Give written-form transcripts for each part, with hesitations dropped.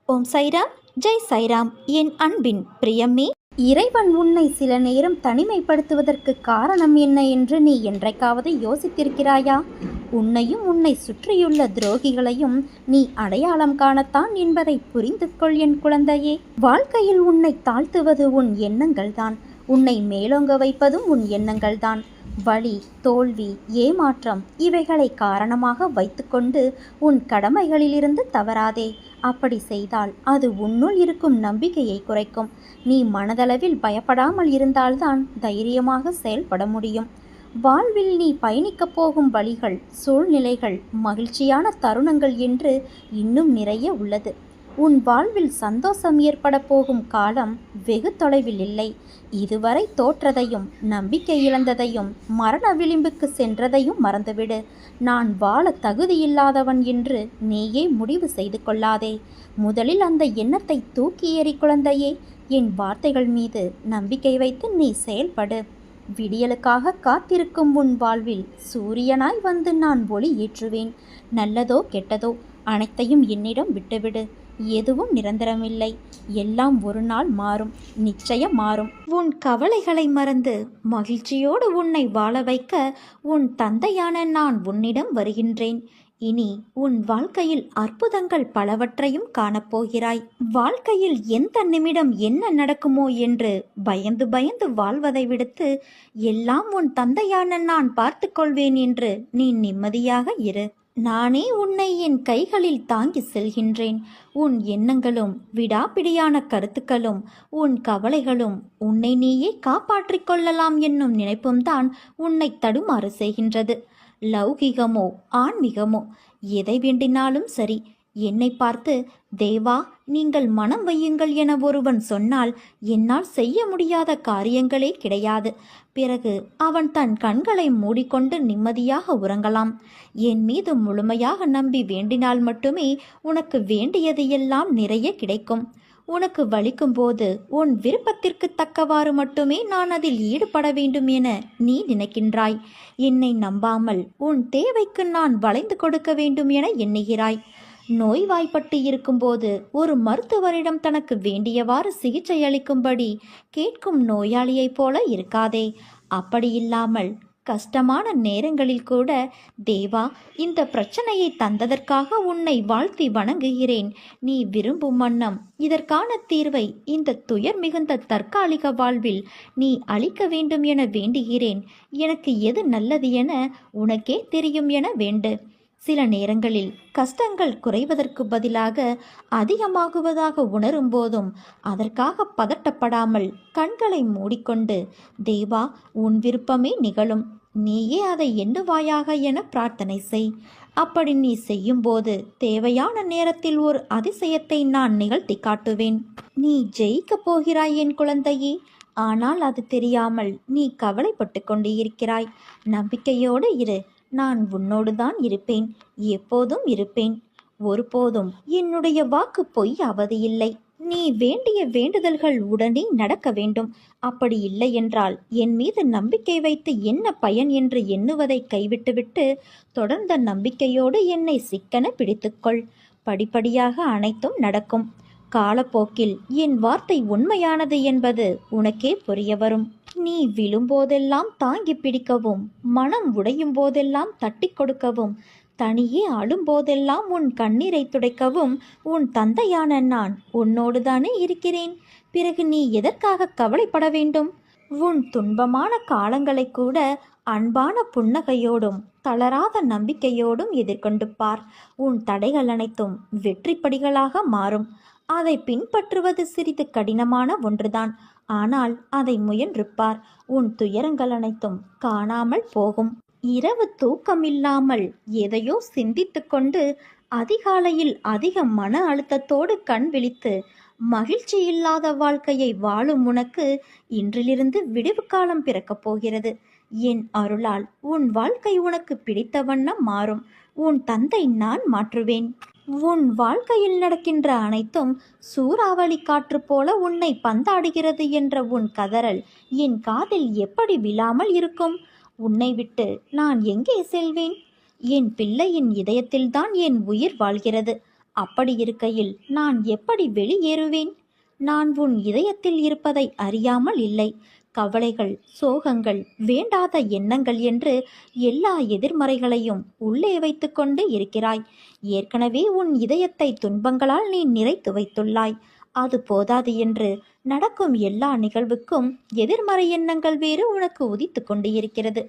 ஓம் சைராம், ஜெய் சைராம். என் அன்பின் பிரியமே, இறைவன் உன்னை சில நேரம் தனிமைப்படுத்துவதற்கு காரணம் என்ன என்று நீ என்றைக்காவது யோசித்திருக்கிறாயா? உன்னையும் உன்னை சுற்றியுள்ள துரோகிகளையும் நீ அடையாளம் காணத்தான் என்பதை புரிந்து கொள் என் குழந்தையே. வாழ்க்கையில் உன்னை தாழ்த்துவது உன் எண்ணங்கள்தான், உன்னை மேலோங்க வைப்பதும் உன் எண்ணங்கள்தான். வலி, தோல்வி, ஏமாற்றம் இவைகளை காரணமாக வைத்துக்கொண்டு உன் கடமைகளிலிருந்து தவறாதே. அப்படி செய்தால் அது உன்னுள் இருக்கும் நம்பிக்கையை குறைக்கும். நீ மனதளவில் பயப்படாமல் இருந்தால்தான் தைரியமாக செயல்பட முடியும். வாழ்வில் நீ பயணிக்கப் போகும் வழிகள், சூழ்நிலைகள், மகிழ்ச்சியான தருணங்கள் என்று இன்னும் நிறைய உள்ளது. உன் வாழ்வில் சந்தோஷம் ஏற்பட போகும் காலம் வெகு தொலைவில் இல்லை. இதுவரை தோற்றதையும் நம்பிக்கை இழந்ததையும் மரண விளிம்புக்கு சென்றதையும் மறந்துவிடு. நான் வாழ தகுதியில்லாதவன் என்று நீயே முடிவு செய்து கொள்ளாதே. முதலில் அந்த எண்ணத்தை தூக்கி எறி குழந்தையே. என் வார்த்தைகள் மீது நம்பிக்கை வைத்து நீ செயல்படு. விடியலுக்காக காத்திருக்கும் உன் வாழ்வில் சூரியனாய் வந்து நான் ஒளி ஏற்றுவேன். நல்லதோ கெட்டதோ அனைத்தையும் என்னிடம் விட்டுவிடு. எதுவும் நிரந்தரமில்லை. எல்லாம் ஒரு நாள் மாறும், நிச்சயம் மாறும். உன் கவலைகளை மறந்து மகிழ்ச்சியோடு உன்னை வாழ வைக்க உன் தந்தையான நான் உன்னிடம் வருகின்றேன். இனி உன் வாழ்க்கையில் அற்புதங்கள் பலவற்றையும் காணப்போகிறாய். வாழ்க்கையில் எந்த நிமிடம் என்ன நடக்குமோ என்று பயந்து பயந்து வாழ்வதை விடுத்து எல்லாம் உன் தந்தையான நான் பார்த்து கொள்வேன் என்று நீ நிம்மதியாக இரு. நானே உன்னை என் கைகளில் தாங்கி செல்கின்றேன். உன் எண்ணங்களும் விடாப்பிடியான கருத்துக்களும் உன் கவலைகளும் உன்னை நீயே காப்பாற்றிக் கொள்ளலாம் என்னும் நினைப்பும்தான் உன்னை தடுமாறு செய்கின்றது. லௌகிகமோ ஆன்மீகமோ எதை வேண்டினாலும் சரி, என்னை பார்த்து தேவா நீங்கள் மனம் வையுங்கள் என ஒருவன் சொன்னால் என்னால் செய்ய முடியாத காரியங்களே கிடையாது. பிறகு அவன் தன் கண்களை மூடிக்கொண்டு நிம்மதியாக உறங்கலாம். என் மீது முழுமையாக நம்பி வேண்டினால் மட்டுமே உனக்கு வேண்டியது எல்லாம் நிறைய கிடைக்கும். உனக்கு வலிக்கும் போது உன் விருப்பத்திற்கு தக்கவாறு மட்டுமே நான் அதில் ஈடுபட வேண்டும் என நீ நினைக்கின்றாய். என்னை நம்பாமல் உன் தேவைக்கு நான் வளைந்து கொடுக்க வேண்டும் என எண்ணுகிறாய். நோய்வாய்ப்பட்டு இருக்கும்போது ஒரு மருத்துவரிடம் தனக்கு வேண்டியவாறு சிகிச்சை அளிக்கும்படி கேட்கும் நோயாளியைப் போல இருக்காதே. அப்படி இல்லாமல் கஷ்டமான நேரங்களில் கூட தேவா இந்த பிரச்சனையை தந்ததற்காக உன்னை வாழ்த்தி வணங்குகிறேன். நீ விரும்பும் வண்ணம் இதற்கான தீர்வை இந்த துயர் மிகுந்த தற்காலிக வாழ்வில் நீ அளிக்க வேண்டும் என வேண்டுகிறேன். எனக்கு எது நல்லது என உனக்கே தெரியும் என வேண்டு. சில நேரங்களில் கஷ்டங்கள் குறைவதற்கு பதிலாக அதிகமாகுவதாக உணரும் போதும் அதற்காக பதட்டப்படாமல் கண்களை மூடிக்கொண்டு தேவா உன் விருப்பமே நிகழும், நீயே அதை எண்ணுவாயாக என பிரார்த்தனை செய். அப்படி நீ செய்யும்போது தேவையான நேரத்தில் ஒரு அதிசயத்தை நான் நிகழ்த்தி காட்டுவேன். நீ ஜெயிக்கப் போகிறாய் என் குழந்தையே. ஆனால் அது தெரியாமல் நீ கவலைப்பட்டு கொண்டு இருக்கிறாய். நம்பிக்கையோடு இரு. நான் உன்னோடு தான் இருப்பேன், எப்போதும் இருப்பேன். ஒருபோதும் என்னுடைய வாக்கு பொய்யாவது இல்லை. நீ வேண்டிய வேண்டுதல்கள் உடனே நடக்க வேண்டும். அப்படி இல்லை என்றால் என் மீது நம்பிக்கை வைத்து என்ன பயன் என்று எண்ணுவதை கைவிட்டுவிட்டு தொடர்ந்த நம்பிக்கையோடு என்னை சிக்கன பிடித்துக்கொள். படிப்படியாக அனைத்தும் நடக்கும். காலப்போக்கில் என் வார்த்தை உண்மையானது என்பது உனக்கே புரிய வரும். நீ விழும்போதெல்லாம் தாங்கி பிடிக்கவும், மனம் உடையும் போதெல்லாம் தட்டி கொடுக்கவும், தனியே அழும்போதெல்லாம் உன் கண்ணீரை துடைக்கவும் உன் தந்தையான நான் உன்னோடு தானே இருக்கிறேன். பிறகு நீ எதற்காக கவலைப்பட வேண்டும்? உன் துன்பமான காலங்களை கூட அன்பான புன்னகையோடும் தளராத நம்பிக்கையோடும் எதிர்கொண்டு பார். உன் தடைகள் அனைத்தும் வெற்றி படிகளாக மாறும். அதை பின்பற்றுவது சிறிது கடினமான ஒன்றுதான். ஆனால் அதை முயன்றுப்பார். உன் துயரங்கள் அனைத்தும் காணாமல் போகும். இரவு தூக்கமில்லாமல் எதையோ சிந்தித்து கொண்டு அதிகாலையில் அதிக மன அழுத்தத்தோடு கண் விழித்து மகிழ்ச்சி இல்லாத வாழ்க்கையை வாழும் உனக்கு இன்றிலிருந்து விடிவு காலம் பிறக்கப் போகிறது. என் அருளால் உன் வாழ்க்கை உனக்கு பிடித்த வண்ணம் மாறும். உன் தந்தை நான் மாற்றுவேன். உன் வாழ்க்கையில் நடக்கின்ற அனைத்தும் சூறாவளி காற்று போல உன்னை பந்தாடுகிறது என்ற உன் கதறல் என் காதில் எப்படி விழாமல் இருக்கும்? உன்னை விட்டு நான் எங்கே செல்வேன்? என் பிள்ளையின் இதயத்தில்தான் என் உயிர் வாழ்கிறது. அப்படி இருக்கையில் நான் எப்படி வெளியேறுவேன்? நான் உன் இதயத்தில் இருப்பதை அறியாமல் இல்லை. கவலைகள், சோகங்கள், வேண்டாத எண்ணங்கள் என்று எல்லா எதிர்மறைகளையும் உள்ளே வைத்து கொண்டு இருக்கிறாய். ஏற்கனவே உன் இதயத்தை துன்பங்களால் நீ நிறைத்து வைத்துள்ளாய். அது போதாது என்று நடக்கும் எல்லா நிகழ்வுக்கும் எதிர்மறை எண்ணங்கள் வேறு உனக்கு உதித்து கொண்டு இருக்கிறது.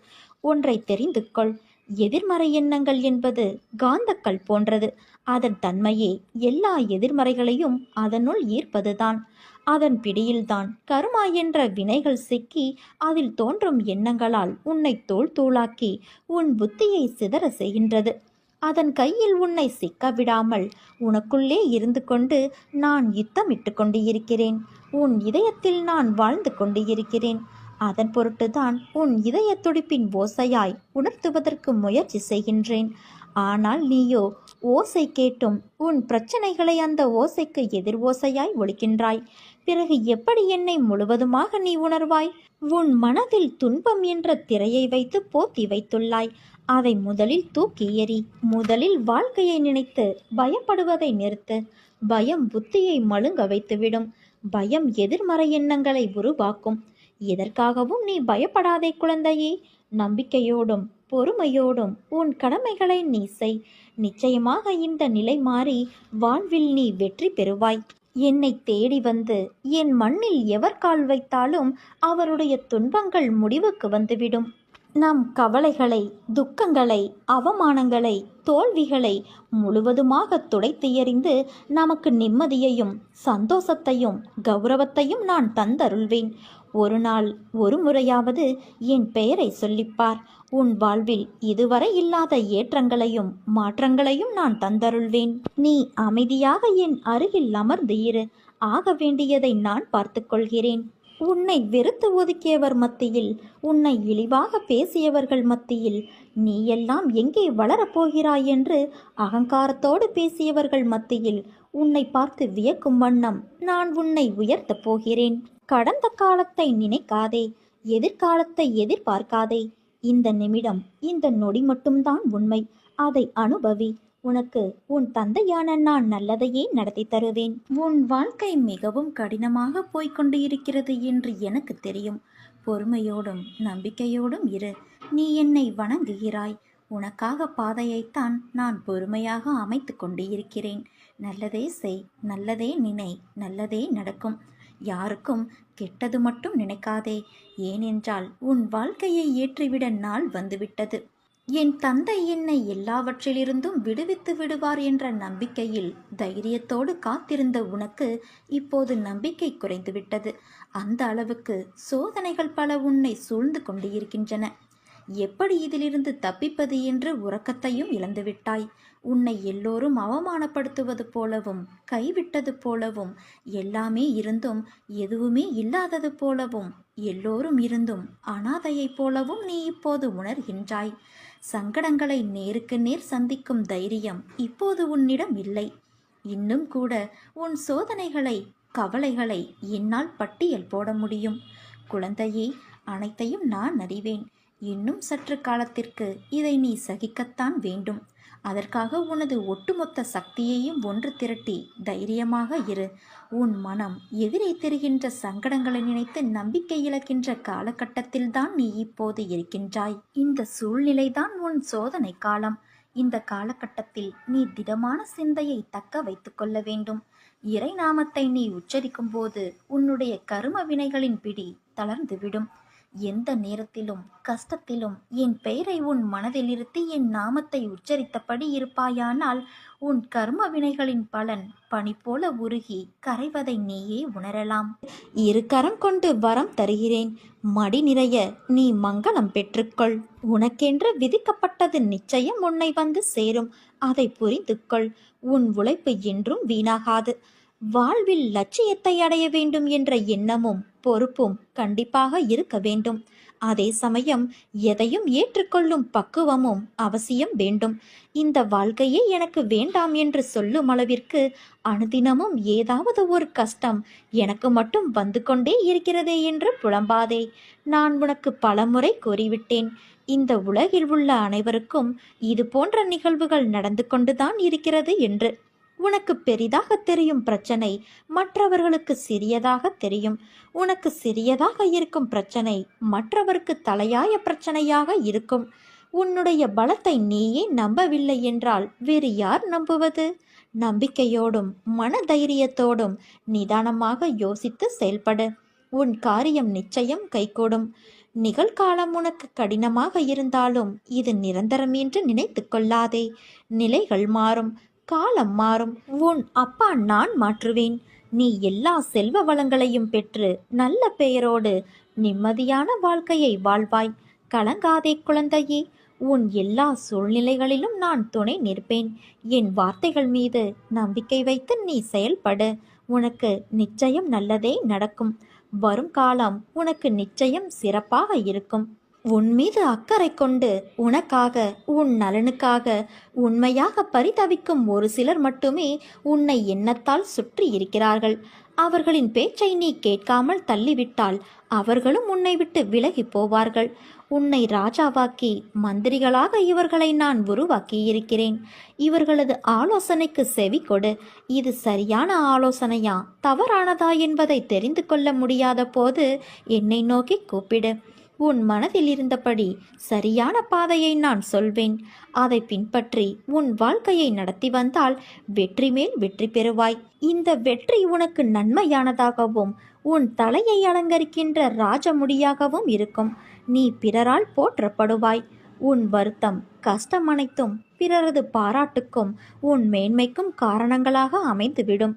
ஒன்றை தெரிந்து கொள். எதிர்மறை எண்ணங்கள் என்பது காந்தக்கல் போன்றது. அதன் தன்மையே எல்லா எதிர்மறைகளையும் அதனுள் ஈர்ப்பதுதான். அதன் பிடியில்தான் கர்மா என்ற வினைகள் சிக்கி அதில் தோன்றும் எண்ணங்களால் உன்னை தோல் தூளாக்கி உன் புத்தியை சிதற செய்கின்றது. அதன் கையில் உன்னை சிக்க விடாமல் உனக்குள்ளே இருந்து கொண்டு நான் யுத்தமிட்டு கொண்டு இருக்கிறேன். உன் இதயத்தில் நான் வாழ்ந்து கொண்டு இருக்கிறேன். அதன் பொருட்டுதான் உன் இதய துடிப்பின் ஓசையாய் உணர்த்துவதற்கு முயற்சி செய்கின்றேன். ஆனால் நீயோ ஓசை கேட்டும் உன் பிரச்சனைகளை அந்த ஓசைக்கு எதிர் ஓசையாய் ஒலிக்கின்றாய். பிறகு எப்படி என்னை முழுவதுமாக நீ உணர்வாய்? உன் மனதில் துன்பம் என்ற திரையை வைத்து போத்தி வைத்துள்ளாய். அதை முதலில் தூக்கி எறி. முதலில் வாழ்க்கையை நினைத்து பயப்படுவதை நிறுத்து. பயம் புத்தியை மழுங்க வைத்துவிடும். பயம் எதிர்மறை எண்ணங்களை உருவாக்கும். எதற்காகவும் நீ பயப்படாதே குழந்தையே. நம்பிக்கையோடும் பொறுமையோடும் உன் கடமைகளை நீ செய். நிச்சயமாக இந்த நிலை மாறி வாழ்வில் நீ வெற்றி பெறுவாய். என்னை தேடி வந்து என் மண்ணில் எவர் கால் வைத்தாலும் அவருடைய துன்பங்கள் முடிவுக்கு வந்துவிடும். நம் கவலைகளை, துக்கங்களை, அவமானங்களை, தோல்விகளை முழுவதுமாக துடைத்து எறிந்து நமக்கு நிம்மதியையும் சந்தோஷத்தையும் கௌரவத்தையும் நான் தந்தருள்வேன். ஒரு நாள் ஒரு முறையாவது என் பெயரை சொல்லிப்பார். உன் வாழ்வில் இதுவரை இல்லாத ஏற்றங்களையும் மாற்றங்களையும் நான் தந்தருள்வேன். நீ அமைதியாக என் அருகில் அமர்ந்து இரு. ஆக வேண்டியதை நான் பார்த்து கொள்கிறேன். உன்னை வெறுத்து ஒதுக்கியவர் மத்தியில், உன்னை இழிவாக பேசியவர்கள் மத்தியில் நீ எல்லாம் எங்கே வளரப்போகிறாய் என்று அகங்காரத்தோடு பேசியவர்கள் மத்தியில் உன்னை பார்த்து வியக்கும் வண்ணம் நான் உன்னை உயர்த்தப் போகிறேன். கடந்த காலத்தை நினைக்காதே. எதிர்காலத்தை எதிர்பார்க்காதே. இந்த நிமிடம், இந்த நொடி மட்டும்தான் உண்மை. அதை அனுபவி. உனக்கு உன் தந்தையான நான் நல்லதையே நடத்தி தருவேன். உன் வாழ்க்கை மிகவும் கடினமாக போய்கொண்டு இருக்கிறது என்று எனக்கு தெரியும். பொறுமையோடும் நம்பிக்கையோடும் இரு. நீ என்னை வணங்குகிறாய். உனக்காக பாதையைத்தான் நான் பொறுமையாக அமைத்து கொண்டு இருக்கிறேன். நல்லதே செய், நல்லதே நினை, நல்லதே நடக்கும். யாருக்கும் கெட்டது மட்டும் நினைக்காதே. ஏனென்றால் உன் வாழ்க்கையை ஏற்றிவிட நாள் வந்துவிட்டது. என் தந்தை என்னை எல்லாவற்றிலிருந்தும் விடுவித்து விடுவார் என்ற நம்பிக்கையில் தைரியத்தோடு காத்திருந்த உனக்கு இப்போது நம்பிக்கை குறைந்துவிட்டது. அந்த அளவுக்கு சோதனைகள் பல உன்னை சூழ்ந்து கொண்டு இருக்கின்றன. எப்படி இதிலிருந்து தப்பிப்பது என்று உறக்கத்தையும் இழந்துவிட்டாய். உன்னை எல்லோரும் அவமானப்படுத்துவது போலவும், கைவிட்டது போலவும், எல்லாமே இருந்தும் எதுவுமே இல்லாதது போலவும், எல்லோரும் இருந்தும் அனாதையைப் போலவும் நீ இப்போது உணர்கின்றாய். சங்கடங்களை நேருக்கு நேர் சந்திக்கும் தைரியம் இப்போது உன்னிடம் இல்லை. இன்னும் கூட உன் சோதனைகளை, கவலைகளை என்னால் பட்டியல் போட முடியும். குழந்தையே, அனைத்தையும் நான் அறிவேன். இன்னும் சற்று காலத்திற்கு இதை நீ சகிக்கத்தான் வேண்டும். அதற்காக உனது ஒட்டுமொத்த சக்தியையும் ஒன்று திரட்டி தைரியமாக இரு. உன் மனம் எதிரே தெரிகின்ற சங்கடங்களை நினைத்து நம்பிக்கை இழக்கின்ற காலகட்டத்தில்தான் நீ இப்போது இருக்கின்றாய். இந்த சூழ்நிலைதான் உன் சோதனை காலம். இந்த காலகட்டத்தில் நீ திடமான சிந்தையை தக்க வைத்து கொள்ள வேண்டும். இறை நாமத்தை நீ உச்சரிக்கும் போது உன்னுடைய கரும வினைகளின் பிடி தளர்ந்துவிடும். எந்த நேரத்திலும் கஷ்டத்திலும் என் பெயரை உன் மனதில் இருத்தி என் நாமத்தை உச்சரித்தபடி இருப்பாயானால் உன் கர்ம வினைகளின் பலன் பனி போல உருகி கரைவதை நீயே உணரலாம். இரு கரம் கொண்டு வரம் தருகிறேன். மடி நிறைய நீ மங்களம் பெற்றுக்கொள். உனக்கென்று விதிக்கப்பட்டது நிச்சயம் உன்னை வந்து சேரும். அதை புரிந்து கொள். உன் உழைப்பு என்றும் வீணாகாது. வாழ்வில் லட்சியத்தை அடைய வேண்டும் என்ற எண்ணமும் பொறுப்பும் கண்டிப்பாக இருக்க வேண்டும். அதே சமயம் எதையும் ஏற்றுக்கொள்ளும் பக்குவமும் அவசியம் வேண்டும். இந்த வாழ்க்கையே எனக்கு வேண்டாம் என்று சொல்லும் அளவிற்கு அனுதினமும் ஏதாவது ஒரு கஷ்டம் எனக்கு மட்டும் வந்து கொண்டே இருக்கிறதே என்று புலம்பாதே. நான் உனக்கு பலமுறை கூறிவிட்டேன். இந்த உலகில் உள்ள அனைவருக்கும் இது போன்ற நிகழ்வுகள் நடந்து கொண்டுதான் இருக்கிறது என்று. உனக்கு பெரிதாக தெரியும் பிரச்சனை மற்றவர்களுக்கு சிறியதாக தெரியும். உனக்கு சிறியதாக இருக்கும் பிரச்சனை மற்றவருக்கு தலையாய பிரச்சனையாக இருக்கும். உன்னுடைய பலத்தை நீயே நம்பவில்லை என்றால் வேறு யார் நம்புவது? நம்பிக்கையோடும் மன தைரியத்தோடும் நிதானமாக யோசித்து செயல்படு. உன் காரியம் நிச்சயம் கைகூடும். நிகழ்காலம் உனக்கு கடினமாக இருந்தாலும் இது நிரந்தரம் என்று நினைத்து கொள்ளாதே. நிலைகள் மாறும், காலம் மாறும். உன் அப்பா நான் மாற்றுவேன். நீ எல்லா செல்வ வளங்களையும் பெற்று நல்ல பெயரோடு நிம்மதியான வாழ்க்கையை வாழ்வாய். கலங்காதே குழந்தையே. உன் எல்லா சூழ்நிலைகளிலும் நான் துணை நிற்பேன். என் வார்த்தைகள் மீது நம்பிக்கை வைத்து நீ செயல்படு. உனக்கு நிச்சயம் நல்லதே நடக்கும். வரும் காலம் உனக்கு நிச்சயம் சிறப்பாக இருக்கும். உன் மீது அக்கறை கொண்டு உனக்காக, உன் நலனுக்காக உண்மையாக பரிதவிக்கும் ஒரு சிலர் மட்டுமே உன்னை எண்ணத்தால் சுற்றி இருக்கிறார்கள். அவர்களின் பேச்சை நீ கேட்காமல் தள்ளிவிட்டால் அவர்களும் உன்னை விட்டு விலகி போவார்கள். உன்னை ராஜாவாக்கி மந்திரிகளாக இவர்களை நான் உருவாக்கியிருக்கிறேன். இவர்களது ஆலோசனைக்கு செவி கொடு. இது சரியான ஆலோசனையா தவறானதா என்பதை தெரிந்து கொள்ள முடியாத போது என்னை நோக்கி கூப்பிடு. உன் மனதில் இருந்தபடி சரியான பாதையை நான் சொல்வேன். அதை பின்பற்றி உன் வாழ்க்கையை நடத்தி வந்தால் வெற்றி மேல் வெற்றி பெறுவாய். இந்த வெற்றி உனக்கு நன்மையானதாகவும் உன் தலையை அலங்கரிக்கின்ற ராஜமுடியாகவும் இருக்கும். நீ பிறரால் போற்றப்படுவாய். உன் வருத்தம், கஷ்டம் அனைத்தும் பிறரது பாராட்டுக்கும் உன் மேன்மைக்கும் காரணங்களாக அமைந்துவிடும்.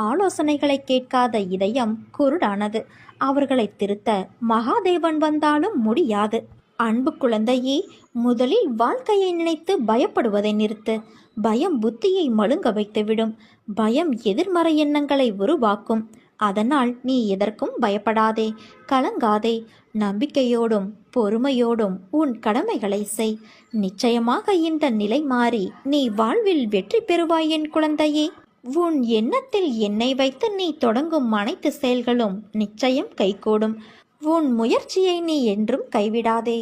ஆலோசனைகளை கேட்காத இதயம் குருடானது. அவர்களை திருத்த மகாதேவன் வந்தாலும் முடியாது. அன்பு குழந்தையே, முதலில் வாழ்க்கையை நினைத்து பயப்படுவதை நிறுத்து. பயம் புத்தியை மழுங்க வைத்துவிடும். பயம் எதிர்மறை எண்ணங்களை உருவாக்கும். அதனால் நீ எதற்கும் பயப்படாதே, கலங்காதே. நம்பிக்கையோடும் பொறுமையோடும் உன் கடமைகளை செய். நிச்சயமாக இந்த நிலை மாறி நீ வாழ்வில் வெற்றி பெறுவாய் என் குழந்தையே. உன் எண்ணத்தில் என்னை வைத்து நீ தொடங்கும் அனைத்து செயல்களும் நிச்சயம் கைகூடும். உன் முயற்சியை நீ என்றும் கைவிடாதே.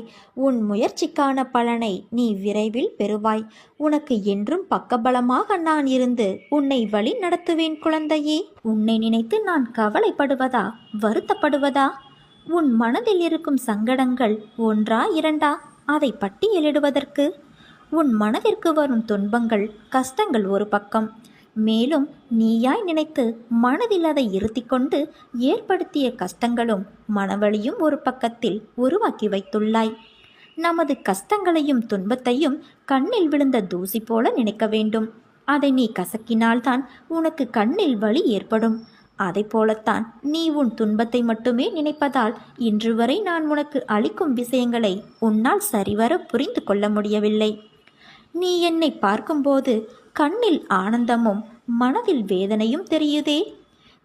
உன் முயற்சிக்கான பலனை நீ விரைவில் பெறுவாய். உனக்கு என்றும் பக்கபலமாக நான் இருந்து உன்னை வழி நடத்துவேன் குழந்தையே. உன்னை நினைத்து நான் கவலைப்படுவதா, வருத்தப்படுவதா? உன் மனதில் இருக்கும் சங்கடங்கள் ஒன்றா இரண்டா? அதை பட்டியலிடுவதற்கு உன் மனதிற்கு வரும் துன்பங்கள், கஷ்டங்கள் ஒரு பக்கம். மேலும் நீயாய் நினைத்து மனதில் அதை இருத்தி கொண்டு ஏற்படுத்திய கஷ்டங்களும் மனவழியும் ஒரு பக்கத்தில் உருவாக்கி வைத்துள்ளாய். நமது கஷ்டங்களையும் துன்பத்தையும் கண்ணில் விழுந்த தூசி போல நினைக்க வேண்டும். அதை நீ கசக்கினால்தான் உனக்கு கண்ணில் வலி ஏற்படும். அதை போலத்தான் நீ உன் துன்பத்தை மட்டுமே நினைப்பதால் இன்று வரை நான் உனக்கு அளிக்கும் விஷயங்களை உன்னால் சரிவர புரிந்து கொள்ள முடியவில்லை. நீ என்னை பார்க்கும்போது கண்ணில் ஆனந்தமும் மனதில் வேதனையும் தெரியுதே.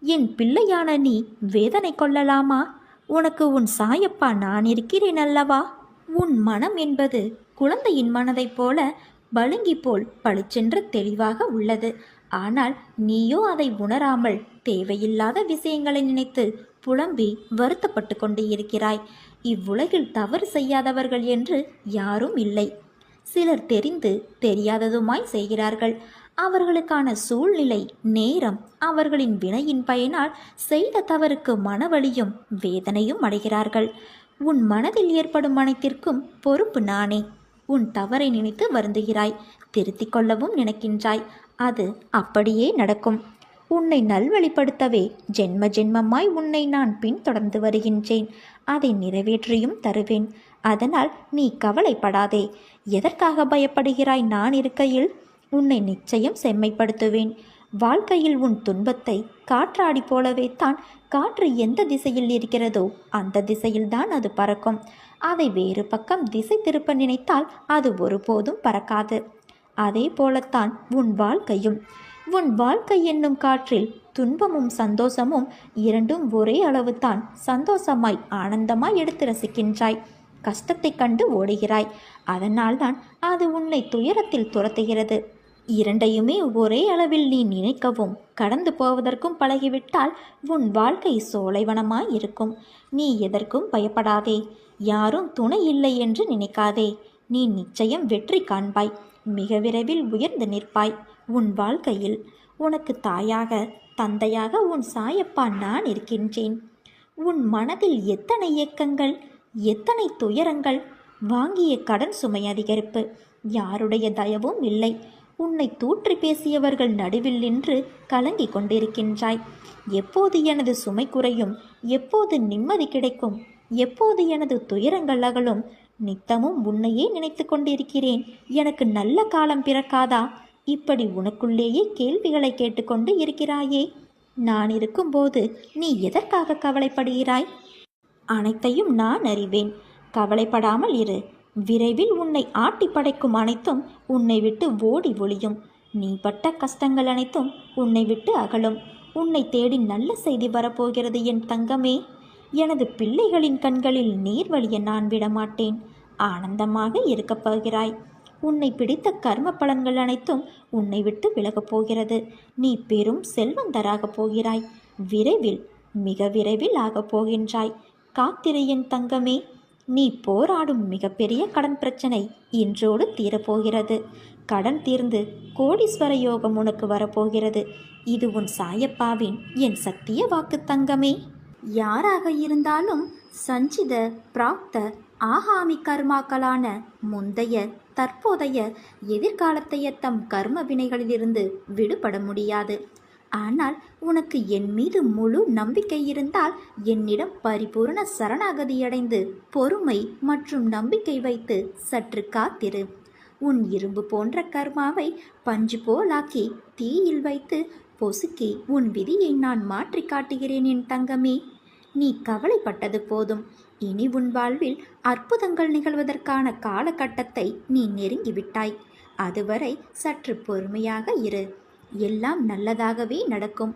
என் பிள்ளையான நீ வேதனை கொள்ளலாமா? உனக்கு உன் சாயப்பா நான் இருக்கிறேன் அல்லவா? உன் மனம் என்பது குழந்தையின் மனதைப் போல பளுங்கி போல் பளிச்சென்று தெளிவாக உள்ளது. ஆனால் நீயோ அதை உணராமல் தேவையில்லாத விஷயங்களை நினைத்து புலம்பி வருத்தப்பட்டு கொண்டு இருக்கிறாய். இவ்வுலகில் தவறு செய்யாதவர்கள் என்று யாரும் இல்லை. சிலர் தெரிந்து தெரியாததுமாய் செய்கிறார்கள். அவர்களுக்கான சூழ்நிலை, நேரம், அவர்களின் வினையின் பயனால் செய்த தவறுக்கு மனவலியும் வேதனையும் அடைகிறார்கள். உன் மனதில் ஏற்படும் அனைத்திற்கும் பொறுப்பு நானே. உன் தவறை நினைத்து வருந்துகிறாய், திருத்திக் கொள்ளவும் நினைக்கின்றாய். அது அப்படியே நடக்கும். உன்னை நல்வழிப்படுத்தவே ஜென்ம ஜென்மமாய் உன்னை நான் பின்தொடர்ந்து வருகின்றேன். அதை நிறைவேற்றியும் தருவேன். அதனால் நீ கவலைப்படாதே. எதற்காக பயப்படுகிறாய்? நான் இருக்கையில் உன்னை நிச்சயம் செம்மைப்படுத்துவேன். வாழ்க்கையில் உன் துன்பத்தை காற்றாடி போலவே தான். காற்று எந்த திசையில் இருக்கிறதோ அந்த திசையில்தான் அது பறக்கும். அதை வேறு பக்கம் திசை திருப்ப நினைத்தால் அது ஒருபோதும் பறக்காது. அதே போலத்தான் உன் வாழ்க்கையும். உன் வாழ்க்கை என்னும் காற்றில் துன்பமும் சந்தோஷமும் இரண்டும் ஒரே அளவுதான். சந்தோஷமாய் ஆனந்தமாய் எடுத்து ரசிக்கின்றாய். கஷ்டத்தை கண்டு ஓடுகிறாய். அதனால்தான் அது உன்னை துயரத்தில் துரத்துகிறது. இரண்டையுமே ஒரே அளவில் நீ நினைக்கவும் கடந்து போவதற்கும் பழகிவிட்டால் உன் வாழ்க்கை சோலைவனமாய் இருக்கும். நீ எதற்கும் பயப்படாதே. யாரும் துணை இல்லை என்று நினைக்காதே. நீ நிச்சயம் வெற்றி காண்பாய். மிக விரைவில் உயர்ந்து நிற்பாய். உன் வாழ்க்கையில் உனக்கு தாயாக தந்தையாக உன் சாயப்பா நான் இருக்கின்றேன். உன் மனதில் எத்தனை ஏக்கங்கள், எத்தனை துயரங்கள், வாங்கிய கடன் சுமை அதிகரிப்பு, யாருடைய தயவும் இல்லை. உன்னை தூற்றி பேசியவர்கள் நடுவில் நின்று கலங்கி கொண்டிருக்கின்றாய். எப்போது எனது சுமை குறையும், எப்போது நிம்மதி கிடைக்கும், எப்போது எனது துயரங்கள் அகலும், நித்தமும் உன்னையே நினைத்து கொண்டிருக்கிறேன். எனக்கு நல்ல காலம் பிறக்காதா? இப்படி உனக்குள்ளேயே கேள்விகளை கேட்டுக்கொண்டு இருக்கிறாயே. நான் இருக்கும்போது நீ எதற்காக கவலைப்படுகிறாய்? அனைத்தையும் நான் அறிவேன். கவலைப்படாமல் இரு. விரைவில் உன்னை ஆட்டி படைக்கும் அனைத்தும் உன்னை விட்டு ஓடி ஒளியும். நீ பட்ட கஷ்டங்கள் அனைத்தும் உன்னை விட்டு அகலும். உன்னை தேடி நல்ல செய்தி வரப்போகிறது என் தங்கமே. எனது பிள்ளைகளின் கண்களில் நீர் வழிய நான் விடமாட்டேன். ஆனந்தமாக இருக்கப் போகிறாய். உன்னை பிடித்த கர்ம பலன்கள் அனைத்தும் உன்னை விட்டு விலகப் போகிறது. நீ பெரும் செல்வந்தராகப் போகிறாய். விரைவில், மிக விரைவில் ஆகப் போகின்றாய். காத்திரு என் தங்கமே. நீ போராடும் மிகப்பெரிய கடன் பிரச்சனை இன்றோடு தீரப்போகிறது. கடன் தீர்ந்து கோடீஸ்வர யோகம் உனக்கு வரப்போகிறது. இது உன் சாயப்பாவின் என் சத்திய வாக்கு தங்கமே. யாராக இருந்தாலும் சஞ்சித, பிராப்த, ஆகாமி கர்மாக்களான முந்தைய, தற்போதைய, எதிர்காலத்தைய தம் கர்ம வினைகளிலிருந்து விடுபட முடியாது. ஆனால் உனக்கு என் மீது முழு நம்பிக்கை இருந்தால் என்னிடம் பரிபூர்ண சரணாகதியடைந்து பொறுமை மற்றும் நம்பிக்கை வைத்து சற்று காத்திரு. உன் இரும்பு போன்ற கர்மாவை பஞ்சு போலாக்கி தீயில் வைத்து பொசுக்கி உன் விதியை நான் மாற்றி காட்டுகிறேன் என் தங்கமே. நீ கவலைப்பட்டது போதும். இனி உன் வாழ்வில் அற்புதங்கள் நிகழ்வதற்கான காலகட்டத்தை நீ நெருங்கிவிட்டாய். அதுவரை சற்று பொறுமையாக இரு. எல்லாம் நல்லதாகவே நடக்கும்.